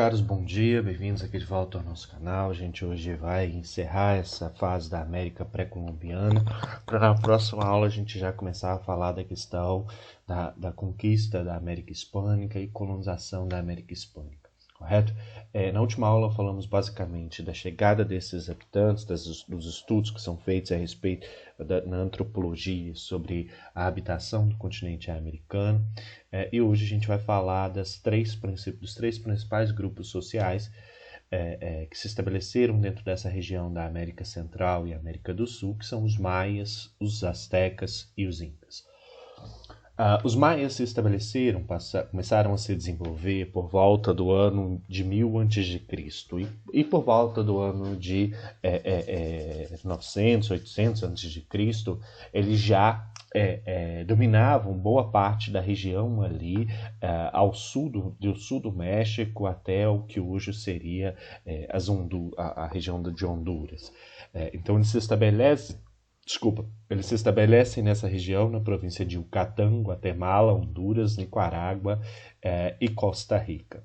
caros, bom dia, bem-vindos aqui de volta ao nosso canal. A gente hoje vai encerrar essa fase da América pré-colombiana, para na próxima aula a gente já começar a falar da questão da conquista da América Hispânica e colonização da América Hispânica, correto? Na última aula falamos basicamente da chegada desses habitantes, dos estudos que são feitos a respeito na antropologia sobre a habitação do continente americano. E hoje a gente vai falar dos três principais grupos sociais que se estabeleceram dentro dessa região da América Central e América do Sul, que são os maias, os astecas e os incas. Os maias se estabeleceram, começaram a se desenvolver por volta do ano de 1000 a.C. e por volta do ano de 900, 800 a.C., eles já dominavam boa parte da região ali ao sul do México até o que hoje seria a região de Honduras. Então eles se estabelecem nessa região, na província de Yucatán, Guatemala, Honduras, Nicarágua e Costa Rica.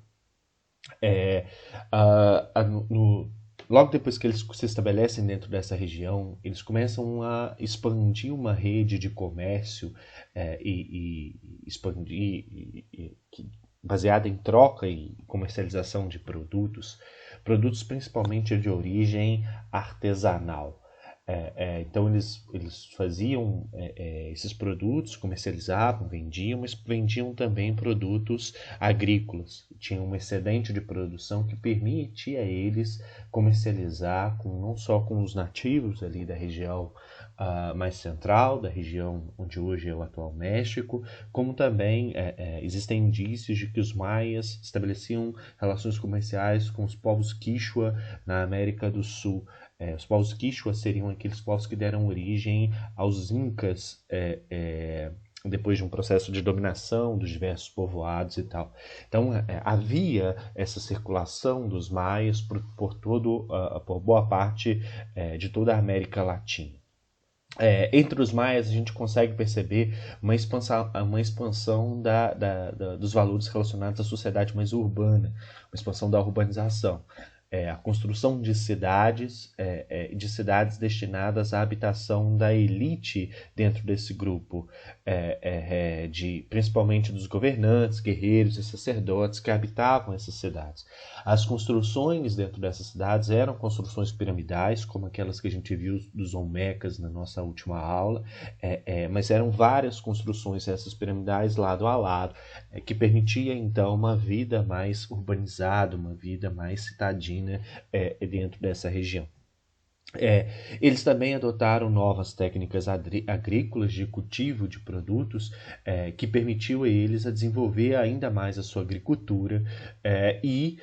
Logo depois que eles se estabelecem dentro dessa região, eles começam a expandir uma rede de comércio baseada em troca e comercialização de produtos principalmente de origem artesanal. Então eles faziam esses produtos, comercializavam, vendiam, mas vendiam também produtos agrícolas. Tinha um excedente de produção que permitia a eles comercializar não só com os nativos ali da região mais central, da região onde hoje é o atual México, como também existem indícios de que os maias estabeleciam relações comerciais com os povos Quichua na América do Sul. Os povos Quichua seriam aqueles povos que deram origem aos Incas depois de um processo de dominação dos diversos povoados e tal. Então havia essa circulação dos maias por boa parte de toda a América Latina. Entre os maias a gente consegue perceber uma expansão dos valores relacionados à sociedade mais urbana, uma expansão da urbanização. A construção de cidades destinadas à habitação da elite dentro desse grupo, principalmente dos governantes, guerreiros e sacerdotes que habitavam essas cidades. As construções dentro dessas cidades eram construções piramidais, como aquelas que a gente viu dos Olmecas na nossa última aula, mas eram várias construções, essas piramidais lado a lado, que permitia então uma vida mais urbanizada, uma vida mais citadina dentro dessa região. Eles também adotaram novas técnicas agrícolas de cultivo de produtos que permitiu a eles a desenvolver ainda mais a sua agricultura e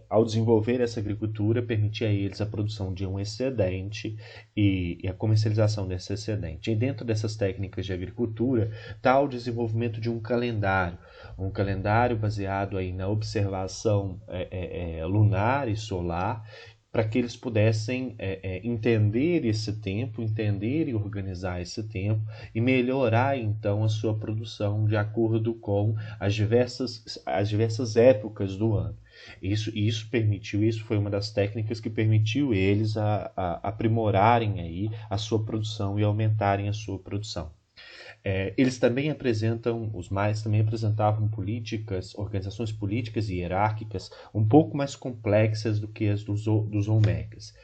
ao desenvolver essa agricultura permitia a eles a produção de um excedente e a comercialização desse excedente. E dentro dessas técnicas de agricultura está o desenvolvimento de um calendário baseado aí na observação lunar e solar, para que eles pudessem entender esse tempo, entender e organizar esse tempo e melhorar então a sua produção de acordo com as diversas épocas do ano. Isso foi uma das técnicas que permitiu eles a aprimorarem aí a sua produção e aumentarem a sua produção. Os maias também apresentavam organizações políticas e hierárquicas um pouco mais complexas do que as dos Olmecas.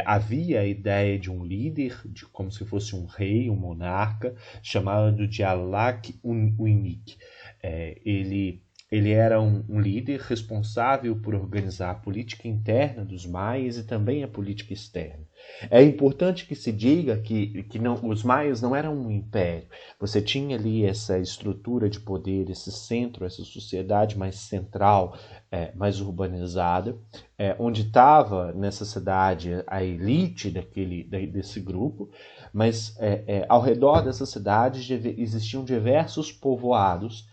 Havia a ideia de um líder, como se fosse um rei, um monarca, chamado de Alac Uinic. Ele era um líder responsável por organizar a política interna dos maias e também a política externa. É importante que se diga que os maias não eram um império. Você tinha ali essa estrutura de poder, esse centro, essa sociedade mais central, mais urbanizada, onde estava nessa cidade a elite desse grupo, mas ao redor dessa cidade existiam diversos povoados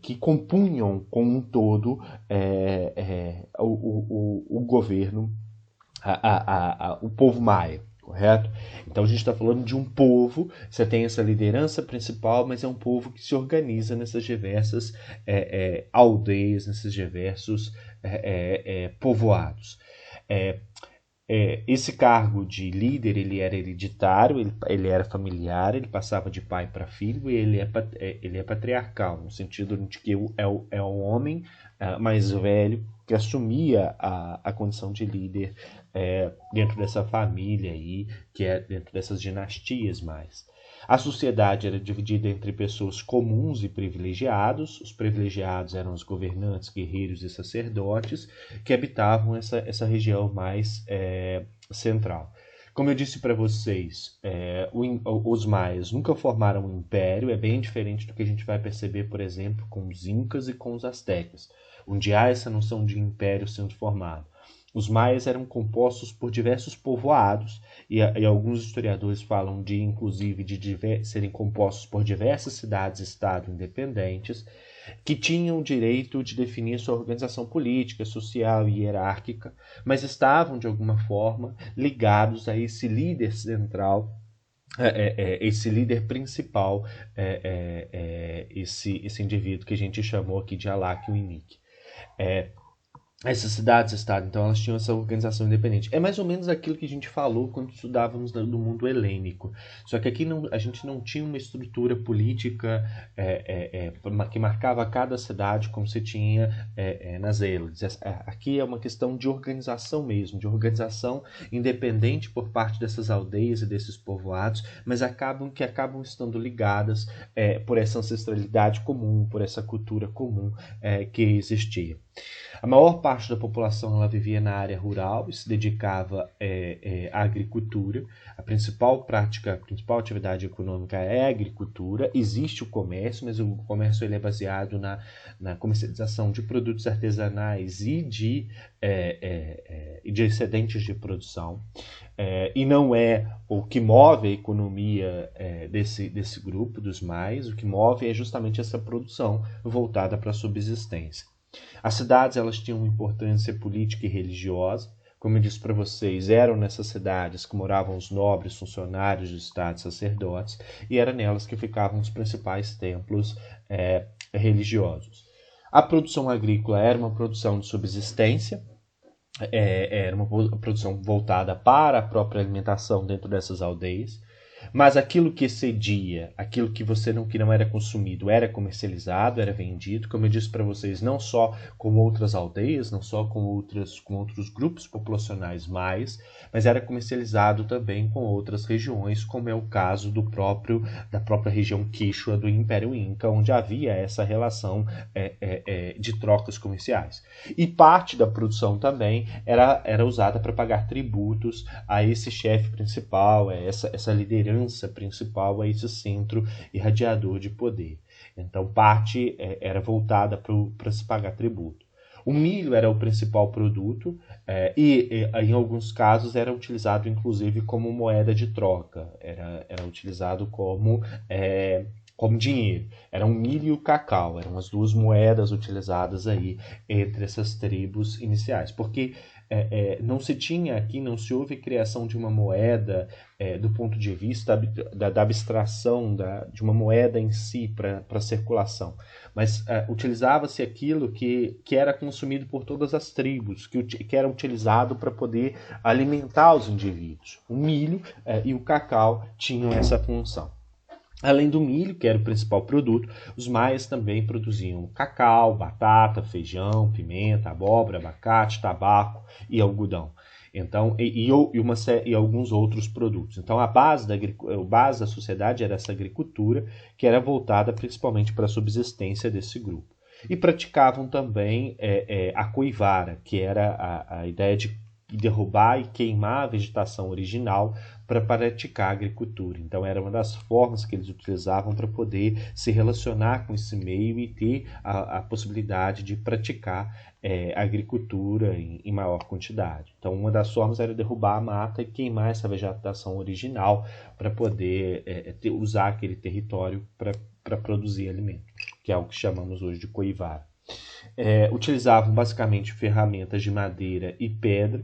que compunham com um todo o governo, o povo maia, correto? Então a gente está falando de um povo, você tem essa liderança principal, mas é um povo que se organiza nessas diversas aldeias, nesses diversos povoados. Esse cargo de líder ele era hereditário, ele era familiar, ele passava de pai para filho e ele é patriarcal, no sentido de que é o homem mais velho que assumia a condição de líder dentro dessa família aí, que é dentro dessas dinastias mais. A sociedade era dividida entre pessoas comuns e privilegiados. Os privilegiados eram os governantes, guerreiros e sacerdotes que habitavam essa região mais central. Como eu disse para vocês, os maias nunca formaram um império, é bem diferente do que a gente vai perceber, por exemplo, com os incas e com os astecas, onde há essa noção de império sendo formado. Os maias eram compostos por diversos povoados, e alguns historiadores falam inclusive de serem compostos por diversas cidades-estado independentes, que tinham o direito de definir sua organização política, social e hierárquica, mas estavam, de alguma forma, ligados a esse líder central, esse líder principal, esse indivíduo que a gente chamou aqui de Alak Uinique. Essas cidades-estado, então, elas tinham essa organização independente. É mais ou menos aquilo que a gente falou quando estudávamos no mundo helênico. Só que aqui a gente não tinha uma estrutura política que marcava cada cidade como se tinha nas Hélades. Aqui é uma questão de organização mesmo, de organização independente por parte dessas aldeias e desses povoados, mas acabam estando ligadas por essa ancestralidade comum, por essa cultura comum que existia. A maior parte da população ela vivia na área rural e se dedicava à agricultura. A principal atividade econômica é a agricultura. Existe o comércio, mas o comércio ele é baseado na comercialização de produtos artesanais e de excedentes de produção. E não é o que move a economia desse grupo, dos mais. O que move é justamente essa produção voltada para a subsistência. As cidades elas tinham uma importância política e religiosa. Como eu disse para vocês, eram nessas cidades que moravam os nobres, funcionários do Estado, sacerdotes, e era nelas que ficavam os principais templos religiosos. A produção agrícola era uma produção de subsistência, era uma produção voltada para a própria alimentação dentro dessas aldeias. Mas aquilo que excedia, aquilo que não era consumido, era comercializado, era vendido, como eu disse para vocês, não só com outras aldeias, não só com outros grupos populacionais mas era comercializado também com outras regiões, como é o caso da própria região Quechua do Império Inca, onde havia essa relação de trocas comerciais. E parte da produção também era usada para pagar tributos a esse chefe principal, essa liderança principal, a esse centro irradiador de poder. Então, parte era voltada para se pagar tributo. O milho era o principal produto e em alguns casos, era utilizado, inclusive, como moeda de troca. Era utilizado como dinheiro. Era o milho e o cacau. Eram as duas moedas utilizadas aí entre essas tribos iniciais. Porque não se houve criação de uma moeda do ponto de vista da abstração de uma moeda em si para circulação, mas utilizava-se aquilo que era consumido por todas as tribos, que era utilizado para poder alimentar os indivíduos. O milho e o cacau tinham essa função. Além do milho, que era o principal produto, os maias também produziam cacau, batata, feijão, pimenta, abóbora, abacate, tabaco e algodão. Então, e alguns outros produtos. Então, a base da sociedade era essa agricultura, que era voltada principalmente para a subsistência desse grupo. E praticavam também a coivara, que era a ideia de derrubar e queimar a vegetação original para praticar a agricultura. Então, era uma das formas que eles utilizavam para poder se relacionar com esse meio e ter a possibilidade de praticar agricultura em maior quantidade. Então, uma das formas era derrubar a mata e queimar essa vegetação original para poder usar aquele território para produzir alimento, que é o que chamamos hoje de coivara. Utilizavam basicamente ferramentas de madeira e pedra,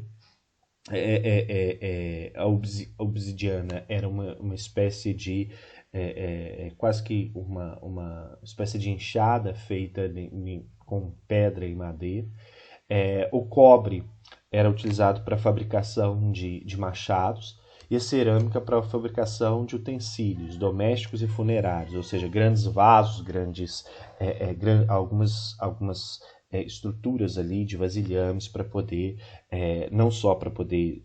A obsidiana era uma espécie de quase que uma espécie de enxada feita com pedra e madeira. O cobre era utilizado para a fabricação de machados e a cerâmica para a fabricação de utensílios domésticos e funerários, ou seja, grandes vasos, algumas estruturas ali de vasilhames para poder, não só para poder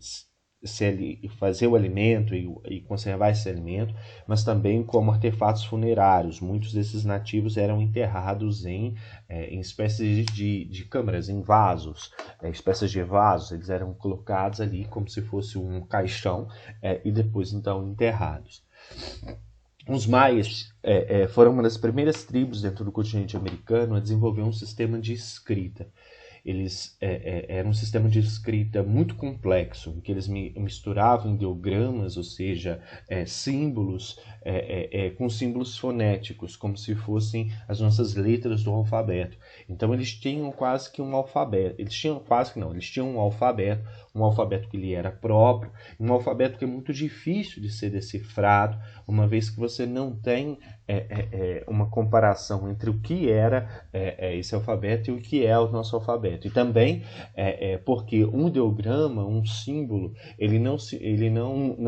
fazer o alimento e conservar esse alimento, mas também como artefatos funerários. Muitos desses nativos eram enterrados em espécies de câmaras, em vasos, espécies de vasos. Eles eram colocados ali como se fosse um caixão e depois então enterrados. Os maias foram uma das primeiras tribos dentro do continente americano a desenvolver um sistema de escrita. Eles eram um sistema de escrita muito complexo, em que eles misturavam ideogramas, ou seja, símbolos, com símbolos fonéticos, como se fossem as nossas letras do alfabeto. Então eles tinham quase que um alfabeto. Eles tinham um alfabeto que lhe era próprio, um alfabeto que é muito difícil de ser decifrado, uma vez que você não tem uma comparação entre o que era esse alfabeto e o que é o nosso alfabeto. E também porque um ideograma, um símbolo, ele não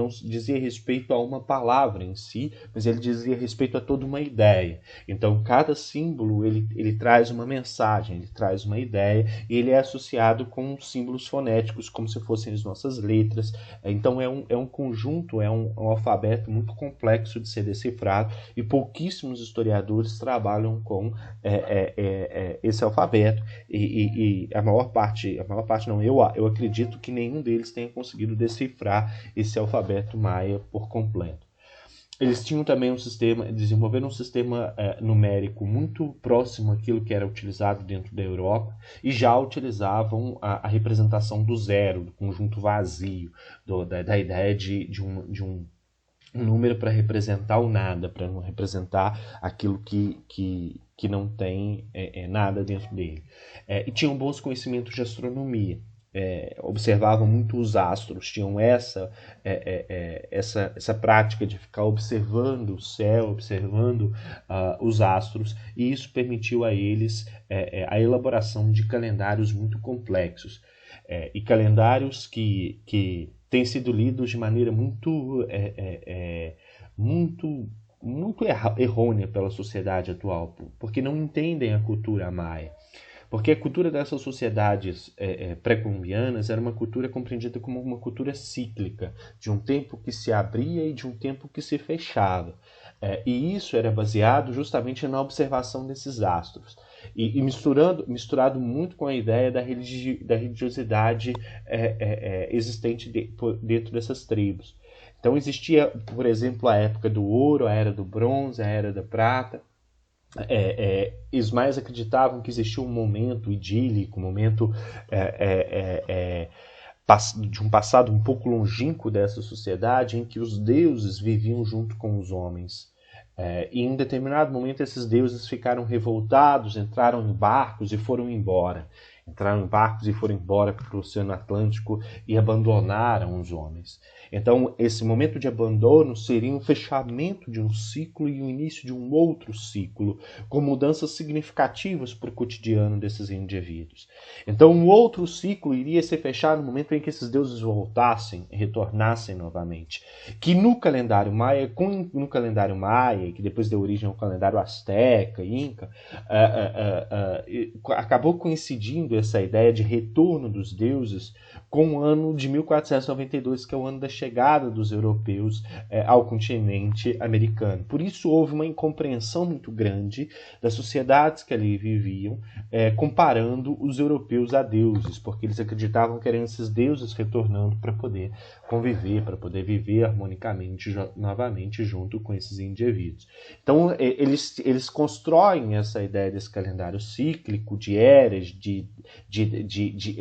dizia respeito a uma palavra em si, mas ele dizia respeito a toda uma ideia. Então, cada símbolo ele traz uma mensagem, ele traz uma ideia, e ele é associado com símbolos fonéticos, como se fossem as nossas letras. Então, é um conjunto, é um alfabeto muito complexo de ser decifrado, e pouquíssimos historiadores trabalham com esse alfabeto, e a maior parte não, eu acredito que nenhum deles tenha conseguido decifrar esse alfabeto maia por completo. Eles tinham também desenvolveram um sistema numérico muito próximo àquilo que era utilizado dentro da Europa, e já utilizavam a representação do zero, do conjunto vazio, da ideia de um número para representar o nada, para não representar aquilo que não tem nada dentro dele. E tinham bons conhecimentos de astronomia. Observavam muito os astros, tinham essa prática de ficar observando o céu, observando os astros, e isso permitiu a eles a elaboração de calendários muito complexos, e calendários que têm sido lidos de maneira muito errônea pela sociedade atual, porque não entendem a cultura maia. Porque a cultura dessas sociedades pré-colombianas era uma cultura compreendida como uma cultura cíclica, de um tempo que se abria e de um tempo que se fechava. E isso era baseado justamente na observação desses astros. E misturado muito com a ideia da religiosidade existente dentro dessas tribos. Então existia, por exemplo, a época do ouro, a era do bronze, a era da prata. Os maias acreditavam que existia um momento idílico, um momento de um passado um pouco longínquo dessa sociedade, em que os deuses viviam junto com os homens. E em determinado momento esses deuses ficaram revoltados, entraram em barcos e foram embora. Entraram em barcos e foram embora para o Oceano Atlântico e abandonaram os homens. Então, esse momento de abandono seria um fechamento de um ciclo e o início de um outro ciclo, com mudanças significativas para o cotidiano desses indivíduos. Então, um outro ciclo iria se fechar no momento em que esses deuses voltassem, retornassem novamente. Que no calendário maia, que depois deu origem ao calendário asteca e inca, acabou coincidindo essa ideia de retorno dos deuses com o ano de 1492, que é o ano da chegada dos europeus ao continente americano. Por isso houve uma incompreensão muito grande das sociedades que ali viviam, comparando os europeus a deuses, porque eles acreditavam que eram esses deuses retornando para poder conviver, para poder viver harmonicamente novamente junto com esses indivíduos. Então eles constroem essa ideia desse calendário cíclico, de eras,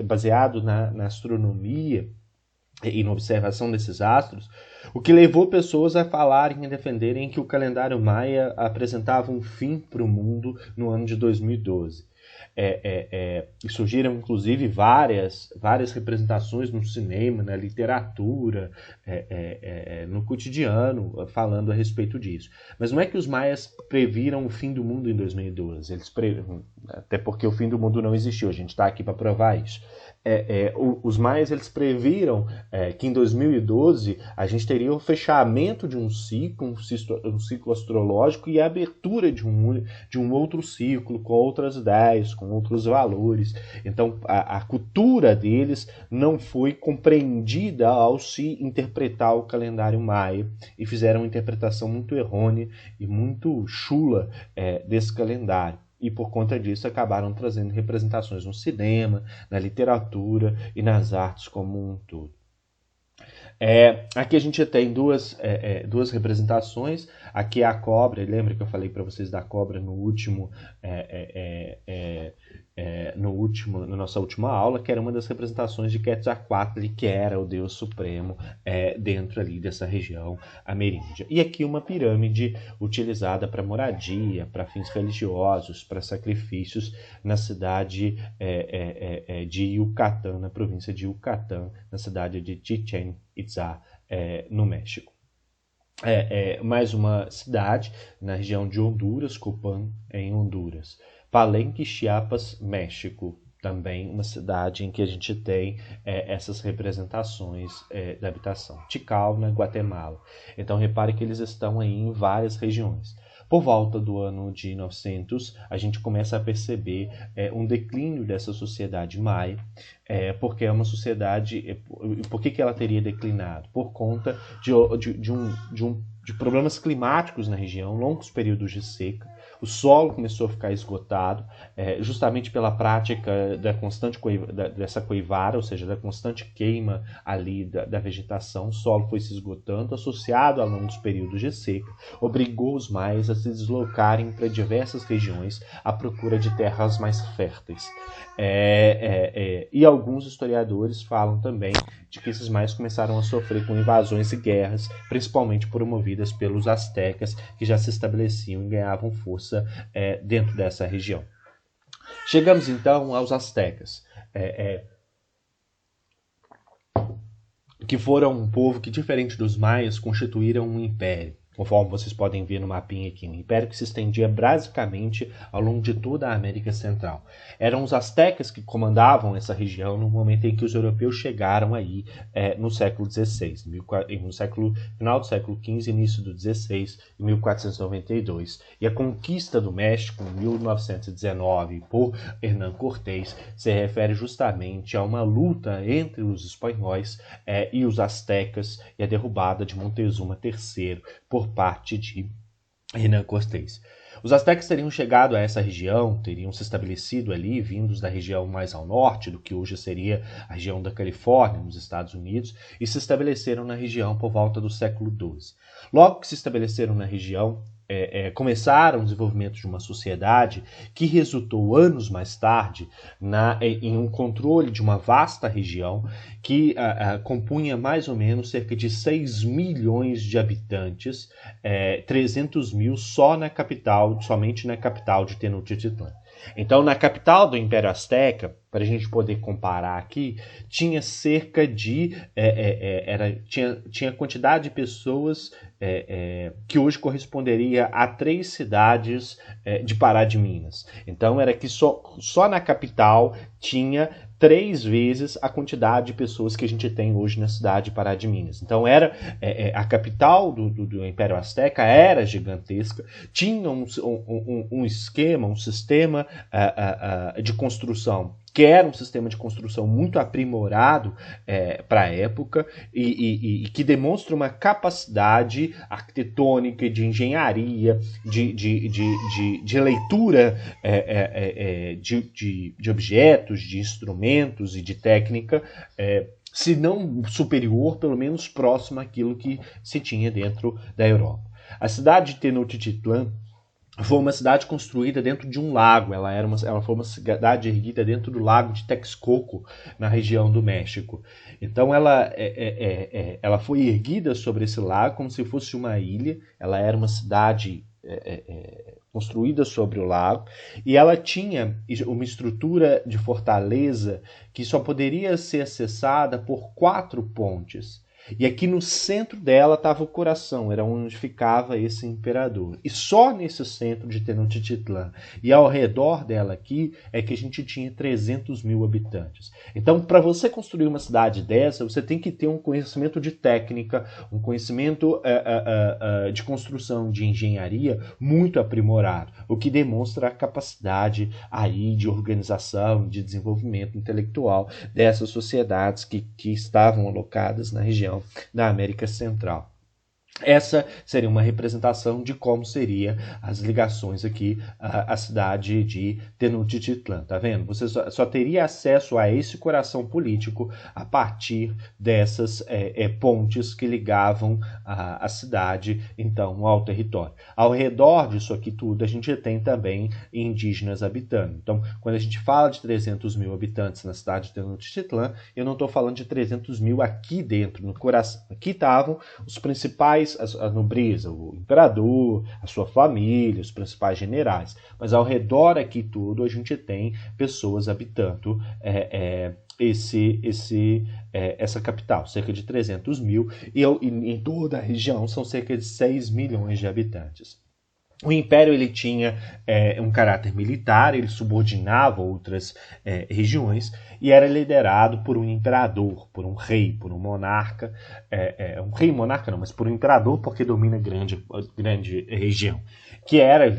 baseado na astronomia e na observação desses astros, o que levou pessoas a falarem e defenderem que o calendário maia apresentava um fim para o mundo no ano de 2012. E surgiram, inclusive, várias representações no cinema, na literatura, no cotidiano, falando a respeito disso. Mas não é que os maias previram o fim do mundo em 2012. Até porque o fim do mundo não existiu. A gente está aqui para provar isso. Os maias eles previram que em 2012 a gente teria o fechamento de um ciclo astrológico e a abertura de um outro ciclo com outras ideias, com outros valores. Então a cultura deles não foi compreendida ao se interpretar o calendário maia e fizeram uma interpretação muito errônea e muito chula desse calendário. E por conta disso acabaram trazendo representações no cinema, na literatura e nas artes como um todo. Aqui a gente tem duas representações. Aqui é a cobra. Lembra que eu falei para vocês da cobra na nossa última aula, que era uma das representações de Quetzalcoatl, que era o deus supremo dentro ali dessa região ameríndia. E aqui uma pirâmide utilizada para moradia, para fins religiosos, para sacrifícios na cidade de Yucatán, na província de Yucatán, na cidade de Chichén Itzá, no México. Mais uma cidade na região de Honduras, Copán, em Honduras. Palenque, Chiapas, México, também uma cidade em que a gente tem essas representações da habitação. Tikal, na Guatemala. Então repare que eles estão aí em várias regiões. Por volta do ano de 900, a gente começa a perceber um declínio dessa sociedade maia, porque é uma sociedade... Por que ela teria declinado? Por conta de problemas climáticos na região, longos períodos de seca. O solo começou a ficar esgotado, justamente pela prática dessa coivara, ou seja, da constante queima ali da vegetação. O solo foi se esgotando, associado a longos períodos de seca, obrigou os maias a se deslocarem para diversas regiões à procura de terras mais férteis. E alguns historiadores falam também de que esses maias começaram a sofrer com invasões e guerras, principalmente promovidas pelos astecas, que já se estabeleciam e ganhavam força dentro dessa região. Chegamos então aos astecas, que foram um povo que, diferente dos maias, constituíram um império. Conforme vocês podem ver no mapinha aqui, um império que se estendia basicamente ao longo de toda a América Central. Eram os astecas que comandavam essa região no momento em que os europeus chegaram aí no século XVI, final do século XV, início do XVI, em 1492. E a conquista do México, em 1919, por Hernán Cortés, se refere justamente a uma luta entre os espanhóis e os astecas e a derrubada de Montezuma III por parte de Hernán Cortés. Os astecas teriam chegado a essa região, teriam se estabelecido ali, vindos da região mais ao norte, do que hoje seria a região da Califórnia, nos Estados Unidos, e se estabeleceram na região por volta do século XII. Logo que se estabeleceram na região, começaram o desenvolvimento de uma sociedade que resultou anos mais tarde em um controle de uma vasta região que compunha mais ou menos cerca de 6 milhões de habitantes, 300 mil somente na capital de Tenochtitlan. Então, na capital do Império Azteca, para a gente poder comparar aqui, tinha cerca de... tinha quantidade de pessoas que hoje corresponderia a 3 cidades de Pará de Minas. Então, era que só na capital tinha 3 vezes a quantidade de pessoas que a gente tem hoje na cidade de Pará de Minas. Então, a capital do Império Azteca era gigantesca, tinha um esquema, um sistema de construção, que era um sistema de construção muito aprimorado para a época e que demonstra uma capacidade arquitetônica e de engenharia, de leitura de objetos, de instrumentos e de técnica, se não superior, pelo menos próximo àquilo que se tinha dentro da Europa. A cidade de Tenochtitlan foi uma cidade construída dentro de um lago. Ela foi uma cidade erguida dentro do lago de Texcoco, na região do México. Então ela foi erguida sobre esse lago como se fosse uma ilha. Ela era uma cidade construída sobre o lago, e ela tinha uma estrutura de fortaleza que só poderia ser acessada por 4 pontes. E aqui no centro dela estava o coração, era onde ficava esse imperador. E só nesse centro de Tenochtitlan e ao redor dela aqui é que a gente tinha 300 mil habitantes. Então, para você construir uma cidade dessa, você tem que ter um conhecimento de técnica, um conhecimento de construção, de engenharia muito aprimorado, o que demonstra a capacidade aí de organização, de desenvolvimento intelectual dessas sociedades que estavam alocadas na região da América Central. Essa seria uma representação de como seriam as ligações aqui à cidade de Tenochtitlan, tá vendo? Você só teria acesso a esse coração político a partir dessas pontes que ligavam a cidade, então, ao território. Ao redor disso aqui tudo, a gente tem também indígenas habitando. Então, quando a gente fala de 300 mil habitantes na cidade de Tenochtitlan, eu não estou falando de 300 mil aqui dentro, no coração. Aqui estavam os principais, a nobreza, o imperador, a sua família, os principais generais. Mas ao redor aqui tudo a gente tem pessoas habitando essa capital, cerca de 300 mil, e em toda a região são cerca de 6 milhões de habitantes. O Império ele tinha um caráter militar, ele subordinava outras regiões e era liderado por um imperador, por um rei, por um monarca, um rei monarca não, mas por um imperador porque domina grande região, que era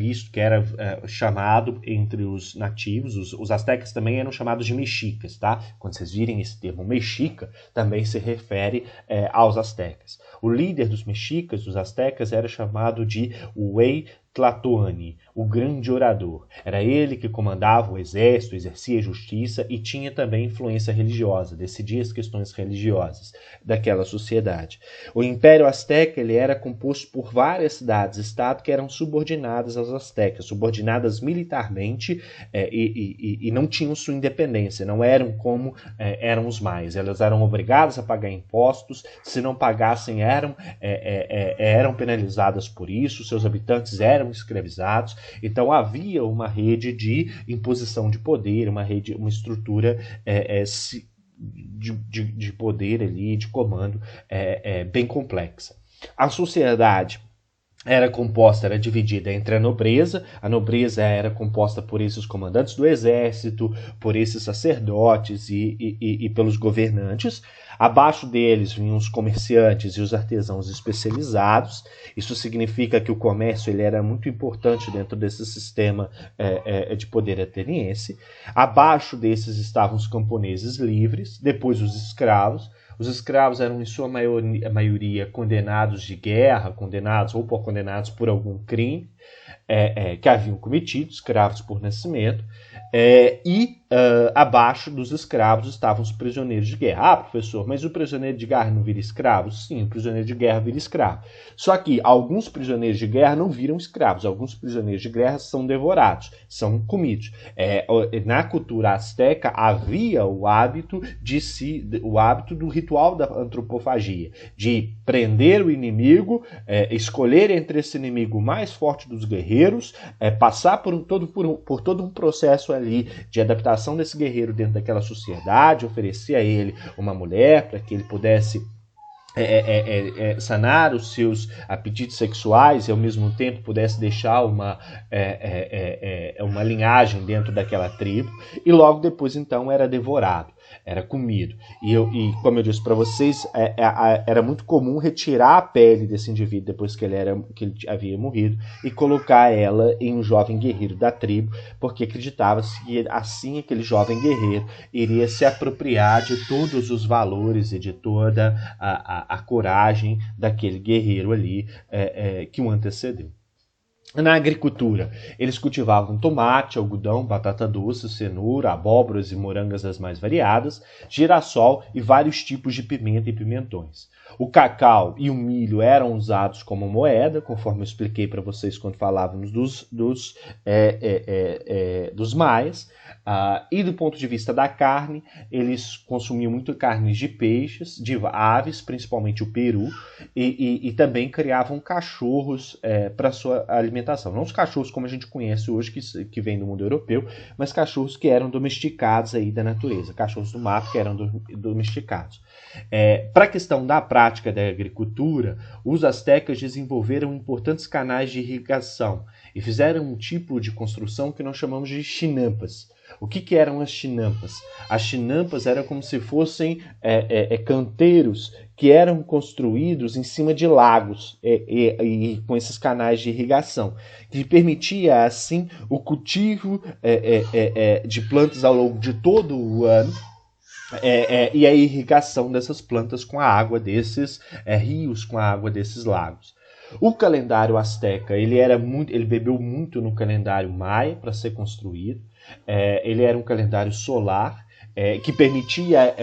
chamado entre os nativos, os astecas também eram chamados de mexicas, tá? Quando vocês virem esse termo mexica, também se refere aos astecas. O líder dos mexicas, dos astecas, era chamado de Huey Tlatoani, o grande orador. Era ele que comandava o exército, exercia justiça e tinha também influência religiosa, decidia as questões religiosas daquela sociedade. O Império Azteca ele era composto por várias cidades-estado que eram subordinadas aos astecas, subordinadas militarmente e não tinham sua independência, não eram como eram os maias. Elas eram obrigadas a pagar impostos, se não pagassem eram penalizadas por isso, seus habitantes eram escravizados, então havia uma rede de imposição de poder, uma estrutura de poder ali, de comando bem complexa. A sociedade era dividida entre a nobreza era composta por esses comandantes do exército, por esses sacerdotes e pelos governantes. Abaixo deles vinham os comerciantes e os artesãos especializados. Isso significa que o comércio ele era muito importante dentro desse sistema de poder ateniense. Abaixo desses estavam os camponeses livres, depois os escravos. Os escravos eram, em sua maioria, condenados de guerra, condenados por algum crime que haviam cometido, escravos por nascimento, abaixo dos escravos estavam os prisioneiros de guerra. Ah, professor, mas o prisioneiro de guerra não vira escravo? Sim, o prisioneiro de guerra vira escravo. Só que alguns prisioneiros de guerra não viram escravos, alguns prisioneiros de guerra são devorados, são comidos. Na cultura asteca havia o hábito do ritual da antropofagia, de prender o inimigo, escolher entre esse inimigo mais forte dos guerreiros, passar por todo um processo ali de adaptação desse guerreiro dentro daquela sociedade, oferecer a ele uma mulher para que ele pudesse sanar os seus apetites sexuais e ao mesmo tempo pudesse deixar uma linhagem dentro daquela tribo, e logo depois então era devorado, era comido. E como eu disse para vocês, era muito comum retirar a pele desse indivíduo depois que ele havia morrido e colocar ela em um jovem guerreiro da tribo, porque acreditava-se que assim aquele jovem guerreiro iria se apropriar de todos os valores e de toda a coragem daquele guerreiro ali que o antecedeu. Na agricultura, eles cultivavam tomate, algodão, batata doce, cenoura, abóboras e morangas das mais variadas, girassol e vários tipos de pimenta e pimentões. O cacau e o milho eram usados como moeda, conforme eu expliquei para vocês quando falávamos dos maias. E do ponto de vista da carne, eles consumiam muito carnes de peixes, de aves, principalmente o peru, e também criavam cachorros para sua alimentação. Não os cachorros como a gente conhece hoje, que vem do mundo europeu, mas cachorros que eram domesticados aí da natureza, cachorros do mato que eram domesticados. Para a questão da prática da agricultura, os astecas desenvolveram importantes canais de irrigação e fizeram um tipo de construção que nós chamamos de chinampas. O que eram as chinampas? As chinampas eram como se fossem canteiros que eram construídos em cima de lagos e com esses canais de irrigação, que permitia, assim, o cultivo de plantas ao longo de todo o ano, e a irrigação dessas plantas com a água desses rios, com a água desses lagos. O calendário asteca, ele bebeu muito no calendário maia para ser construído. Ele era um calendário solar que permitia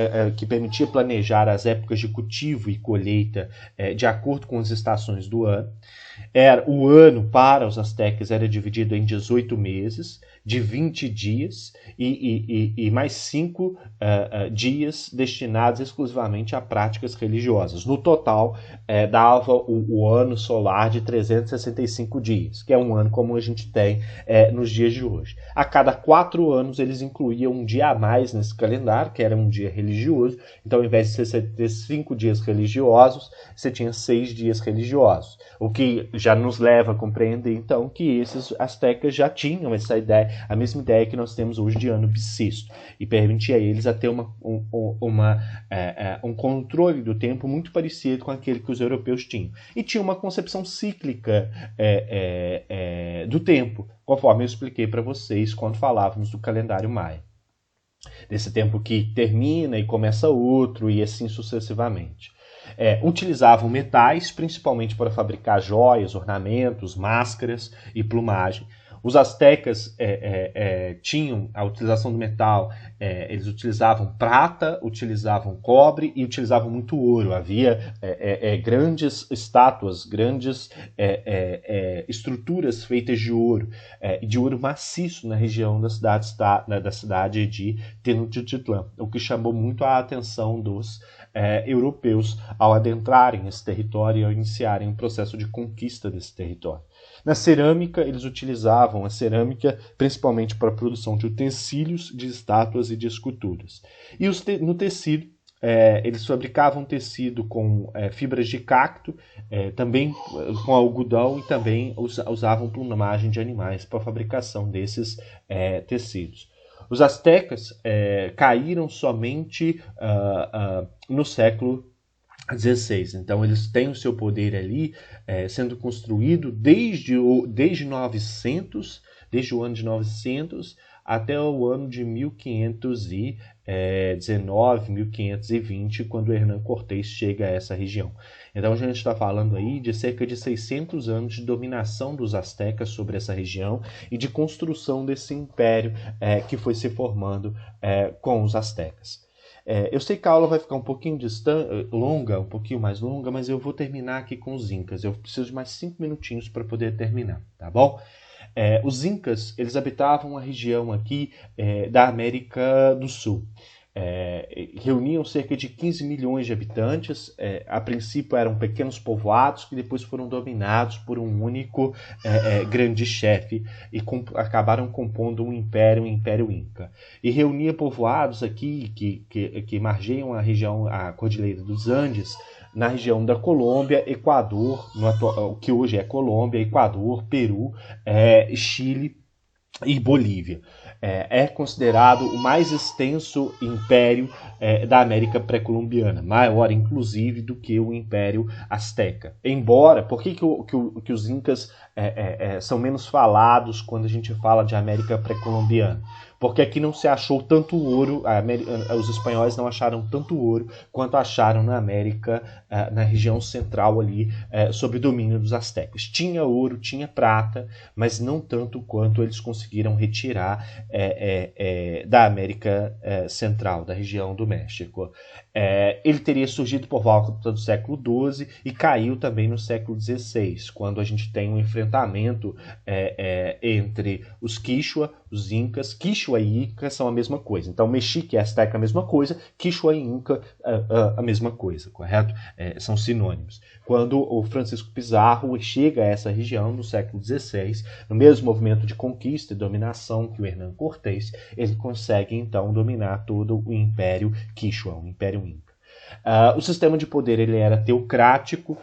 planejar as épocas de cultivo e colheita de acordo com as estações do ano. O ano para os astecas era dividido em 18 meses, de 20 dias e mais 5 dias destinados exclusivamente a práticas religiosas. No total, dava o ano solar de 365 dias, que é um ano como a gente tem nos dias de hoje. A cada 4 anos, eles incluíam um dia a mais nesse calendário, que era um dia religioso. Então, ao invés de você ter 5 dias religiosos, você tinha 6 dias religiosos. O que já nos leva a compreender, então, que esses astecas já tinham essa ideia, a mesma ideia que nós temos hoje de ano bissexto, e permitia a eles a ter um controle do tempo muito parecido com aquele que os europeus tinham. E tinha uma concepção cíclica do tempo, conforme eu expliquei para vocês quando falávamos do calendário maia. Desse tempo que termina e começa outro, e assim sucessivamente. Utilizavam metais, principalmente para fabricar joias, ornamentos, máscaras e plumagem. Os astecas tinham a utilização do metal, eles utilizavam prata, utilizavam cobre e utilizavam muito ouro. Havia grandes estátuas, grandes estruturas feitas de ouro maciço na região da cidade de Tenochtitlan, o que chamou muito a atenção dos europeus ao adentrarem esse território e ao iniciarem um processo de conquista desse território. Na cerâmica, eles utilizavam a cerâmica principalmente para a produção de utensílios, de estátuas e de esculturas. E no tecido, eles fabricavam tecido com fibras de cacto, também com algodão, e também usavam plumagem de animais para a fabricação desses tecidos. Os astecas caíram somente no século XVI. Então, eles têm o seu poder ali sendo construído desde o ano de 900 até o ano de 1519, 1520, quando Hernán Cortés chega a essa região. Então a gente está falando aí de cerca de 600 anos de dominação dos astecas sobre essa região e de construção desse império que foi se formando com os astecas. Eu sei que a aula vai ficar um pouquinho longa, um pouquinho mais longa, mas eu vou terminar aqui com os incas. Eu preciso de mais 5 minutinhos para poder terminar, tá bom? Os incas, eles habitavam a região aqui da América do Sul. Reuniam cerca de 15 milhões de habitantes. A princípio eram pequenos povoados que depois foram dominados por um único grande chefe e acabaram compondo um império Inca. E reunia povoados aqui que margeiam a Cordilheira dos Andes, na região da Colômbia, Equador, o que hoje é Colômbia, Equador, Peru, Chile e Bolívia. É considerado o mais extenso império da América pré-colombiana, maior inclusive do que o Império Azteca. Embora, por que os incas são menos falados quando a gente fala de América pré-colombiana? Porque aqui não se achou tanto ouro, os espanhóis não acharam tanto ouro quanto acharam na América, na região central ali, sob o domínio dos astecas. Tinha ouro, tinha prata, mas não tanto quanto eles conseguiram retirar da América Central, da região do México. Ele teria surgido por volta do século XII e caiu também no século XVI, quando a gente tem um enfrentamento entre os Quichua, os Incas. Quichua Quichua e Inca são a mesma coisa. Então, mexica e asteca é a mesma coisa, Quichua e Inca a mesma coisa, correto? São sinônimos. Quando o Francisco Pizarro chega a essa região no século XVI, no mesmo movimento de conquista e dominação que o Hernán Cortés, ele consegue então dominar todo o Império Quichua, o Império Inca. O sistema de poder ele era teocrático,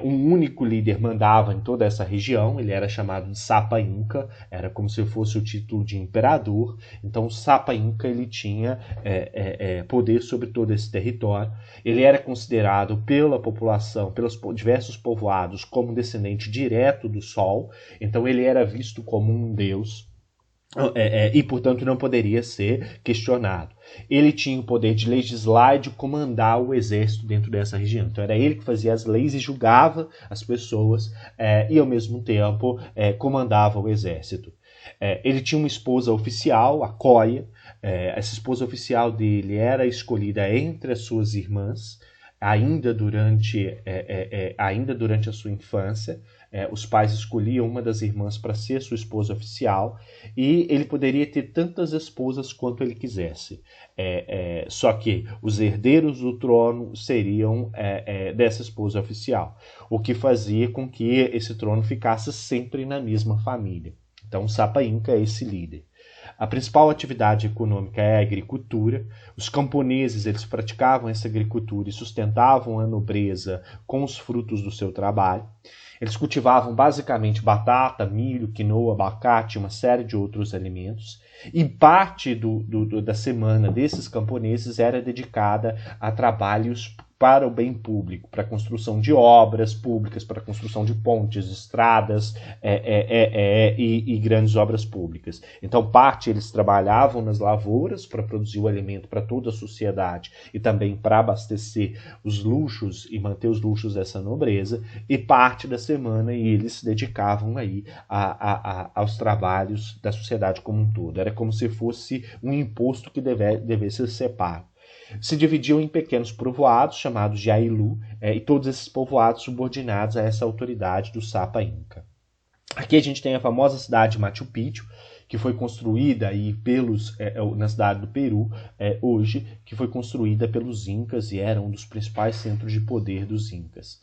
um único líder mandava em toda essa região, ele era chamado de Sapa Inca, era como se fosse o título de imperador. Então o Sapa Inca ele tinha poder sobre todo esse território. Ele era considerado pela população, pelos diversos povoados, como descendente direto do Sol, então ele era visto como um deus. E, portanto, não poderia ser questionado. Ele tinha o poder de legislar e de comandar o exército dentro dessa região. Então, era ele que fazia as leis e julgava as pessoas e, ao mesmo tempo, comandava o exército. Ele tinha uma esposa oficial, a Coia. Essa esposa oficial dele era escolhida entre as suas irmãs, ainda durante a sua infância. Os pais escolhiam uma das irmãs para ser sua esposa oficial e ele poderia ter tantas esposas quanto ele quisesse. Só que os herdeiros do trono seriam dessa esposa oficial, o que fazia com que esse trono ficasse sempre na mesma família. Então, o Sapa Inca é esse líder. A principal atividade econômica é a agricultura. Os camponeses eles praticavam essa agricultura e sustentavam a nobreza com os frutos do seu trabalho. Eles cultivavam basicamente batata, milho, quinoa, abacate, uma série de outros alimentos. E parte da semana desses camponeses era dedicada a trabalhos para o bem público, para a construção de obras públicas, para a construção de pontes, estradas e grandes obras públicas. Então, parte eles trabalhavam nas lavouras para produzir o alimento para toda a sociedade e também para abastecer os luxos e manter os luxos dessa nobreza, e parte da semana eles se dedicavam aí aos trabalhos da sociedade como um todo. Era como se fosse um imposto que devesse ser pago. Se dividiam em pequenos povoados, chamados de Ayllu, e todos esses povoados subordinados a essa autoridade do Sapa Inca. Aqui a gente tem a famosa cidade de Machu Picchu, que foi construída aí na cidade do Peru, hoje, que foi construída pelos Incas e era um dos principais centros de poder dos Incas.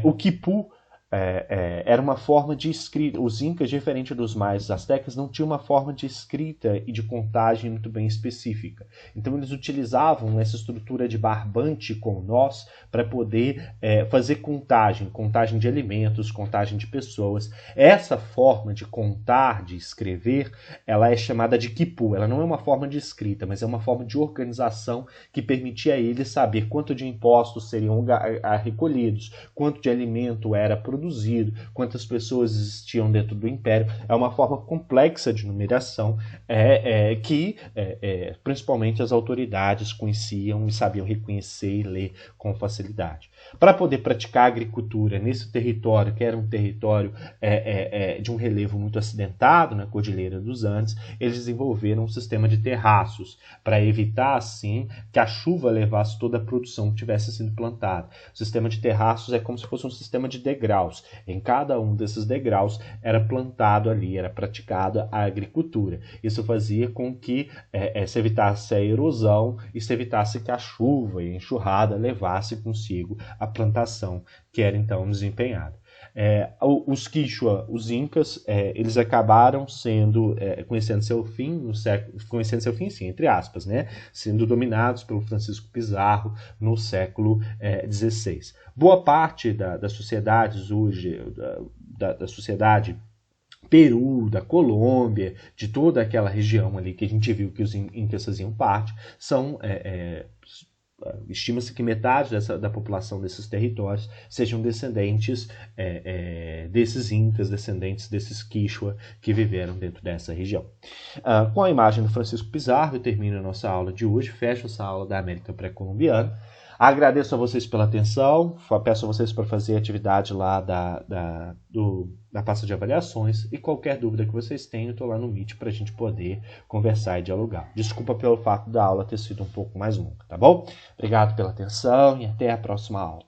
O quipu era uma forma de escrita. Os Incas, diferente dos maias astecas, não tinham uma forma de escrita e de contagem muito bem específica. Então eles utilizavam essa estrutura de barbante com nós para poder fazer contagem de alimentos, contagem de pessoas. Essa forma de contar, de escrever, ela é chamada de quipu. Ela não é uma forma de escrita, mas é uma forma de organização que permitia a eles saber quanto de impostos seriam recolhidos, quanto de alimento era produzido, quantas pessoas existiam dentro do império. É uma forma complexa de numeração que principalmente as autoridades conheciam e sabiam reconhecer e ler com facilidade. Para poder praticar agricultura nesse território, que era um território de um relevo muito acidentado na Cordilheira dos Andes, eles desenvolveram um sistema de terraços para evitar, assim, que a chuva levasse toda a produção que tivesse sido plantada. O sistema de terraços é como se fosse um sistema de degraus. Em cada um desses degraus era plantado ali, era praticada a agricultura. Isso fazia com que se evitasse a erosão e se evitasse que a chuva e a enxurrada levasse consigo a plantação que era então desempenhada. Os Quichua, os Incas, eles acabaram conhecendo seu fim, sim, entre aspas, né? Sendo dominados pelo Francisco Pizarro no século XVI. Boa parte das sociedades hoje, da sociedade Peru, da Colômbia, de toda aquela região ali que a gente viu que os Incas faziam parte, estima-se que metade da população desses territórios sejam descendentes desses Incas, descendentes desses Quichua que viveram dentro dessa região. Com a imagem do Francisco Pizarro, eu termino a nossa aula de hoje, fecho essa aula da América Pré-Colombiana. Agradeço a vocês pela atenção, peço a vocês para fazer a atividade lá da pasta de avaliações, e qualquer dúvida que vocês tenham, eu estou lá no Meet para a gente poder conversar e dialogar. Desculpa pelo fato da aula ter sido um pouco mais longa, tá bom? Obrigado pela atenção e até a próxima aula.